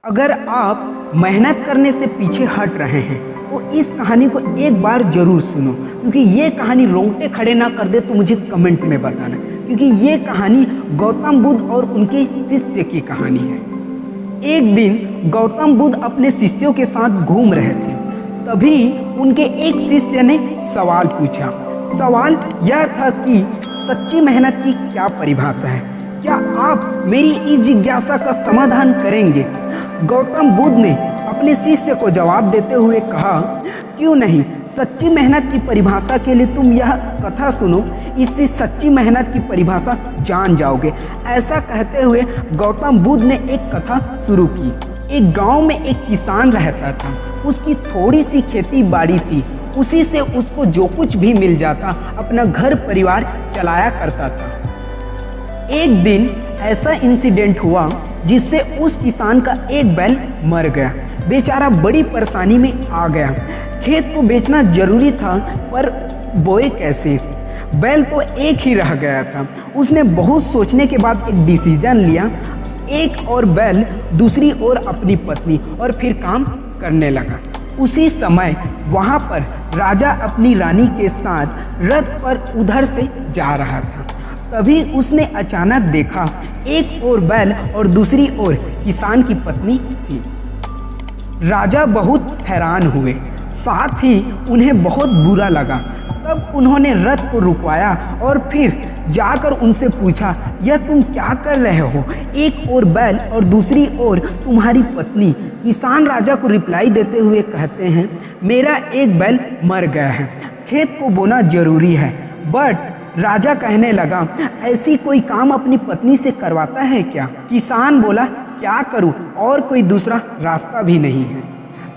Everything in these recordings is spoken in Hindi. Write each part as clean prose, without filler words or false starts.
अगर आप मेहनत करने से पीछे हट रहे हैं तो इस कहानी को एक बार जरूर सुनो, क्योंकि ये कहानी रोंगटे खड़े ना कर दे तो मुझे कमेंट में बताना, क्योंकि ये कहानी गौतम बुद्ध और उनके शिष्य की कहानी है। एक दिन गौतम बुद्ध अपने शिष्यों के साथ घूम रहे थे, तभी उनके एक शिष्य ने सवाल पूछा। सवाल यह था कि सच्ची मेहनत की क्या परिभाषा है, क्या आप मेरी इस जिज्ञासा का समाधान करेंगे? गौतम बुद्ध ने अपने शिष्य को जवाब देते हुए कहा, क्यों नहीं, सच्ची मेहनत की परिभाषा के लिए तुम यह कथा सुनो, इससे सच्ची मेहनत की परिभाषा जान जाओगे। ऐसा कहते हुए गौतम बुद्ध ने एक कथा शुरू की। एक गांव में एक किसान रहता था, उसकी थोड़ी सी खेती बाड़ी थी, उसी से उसको जो कुछ भी मिल जाता अपना घर परिवार चलाया करता था। एक दिन ऐसा इंसिडेंट हुआ जिससे उस किसान का एक बैल मर गया। बेचारा बड़ी परेशानी में आ गया। खेत को बेचना जरूरी था, पर बोए कैसे? बैल तो एक ही रह गया था। उसने बहुत सोचने के बाद एक डिसीजन लिया, एक और बैल, दूसरी ओर अपनी पत्नी, और फिर काम करने लगा। उसी समय वहाँ पर राजा अपनी रानी के साथ रथ पर उधर से जा रहा था। तभी उसने अचानक देखा एक और बैल और दूसरी ओर किसान की पत्नी थी। राजा बहुत हैरान हुए, साथ ही उन्हें बहुत बुरा लगा। तब उन्होंने रथ को रुकवाया और फिर जाकर उनसे पूछा, यह तुम क्या कर रहे हो? एक और बैल और दूसरी ओर तुम्हारी पत्नी। किसान राजा को रिप्लाई देते हुए कहते हैं, मेरा एक बैल मर गया है, खेत को बोना जरूरी है। बट राजा कहने लगा, ऐसी कोई काम अपनी पत्नी से करवाता है क्या? किसान बोला, क्या करूं, और कोई दूसरा रास्ता भी नहीं है।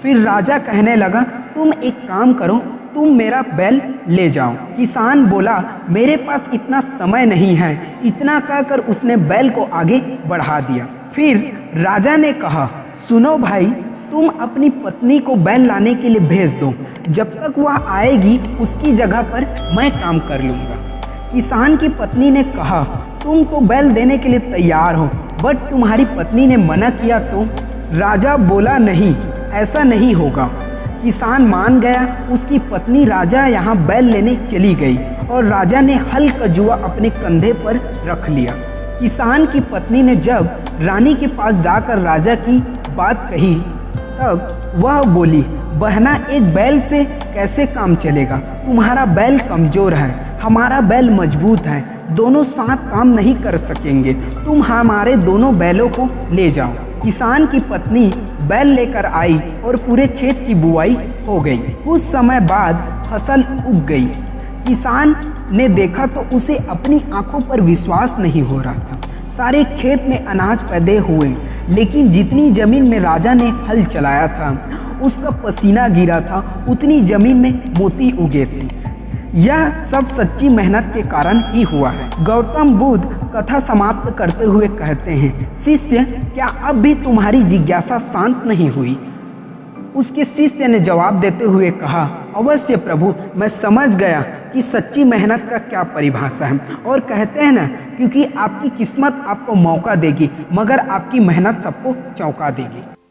फिर राजा कहने लगा, तुम एक काम करो, तुम मेरा बैल ले जाओ। किसान बोला, मेरे पास इतना समय नहीं है। इतना कहकर उसने बैल को आगे बढ़ा दिया। फिर राजा ने कहा, सुनो भाई, तुम अपनी पत्नी को बैल लाने के लिए भेज दो, जब तक वह आएगी उसकी जगह पर मैं काम कर लूँगा। किसान की पत्नी ने कहा, तुम तो बैल देने के लिए तैयार हो, बट तुम्हारी पत्नी ने मना किया तो? राजा बोला, नहीं, ऐसा नहीं होगा। किसान मान गया। उसकी पत्नी राजा यहाँ बैल लेने चली गई और राजा ने हल का जुआ अपने कंधे पर रख लिया। किसान की पत्नी ने जब रानी के पास जाकर राजा की बात कही, तब वह बोली, बहना, एक बैल से कैसे काम चलेगा? तुम्हारा बैल कमजोर है, हमारा बैल मजबूत है, दोनों साथ काम नहीं कर सकेंगे। तुम हमारे दोनों बैलों को ले जाओ। किसान की पत्नी बैल लेकर आई और पूरे खेत की बुआई हो गई। कुछ समय बाद फसल उग गई। किसान ने देखा तो उसे अपनी आंखों पर विश्वास नहीं हो रहा था। सारे खेत में अनाज पैदा हुए, लेकिन जितनी जमीन में राजा ने हल चलाया था उसका पसीना गिरा था, उतनी जमीन में मोती उगे थे। यह सब सच्ची मेहनत के कारण ही हुआ है। गौतम बुद्ध कथा समाप्त करते हुए कहते हैं, शिष्य, क्या अब भी तुम्हारी जिज्ञासा शांत नहीं हुई? उसके शिष्य ने जवाब देते हुए कहा, अवश्य प्रभु, मैं समझ गया कि सच्ची मेहनत का क्या परिभाषा है। और कहते हैं ना, क्योंकि आपकी किस्मत आपको मौका देगी, मगर आपकी मेहनत सबको चौंका देगी।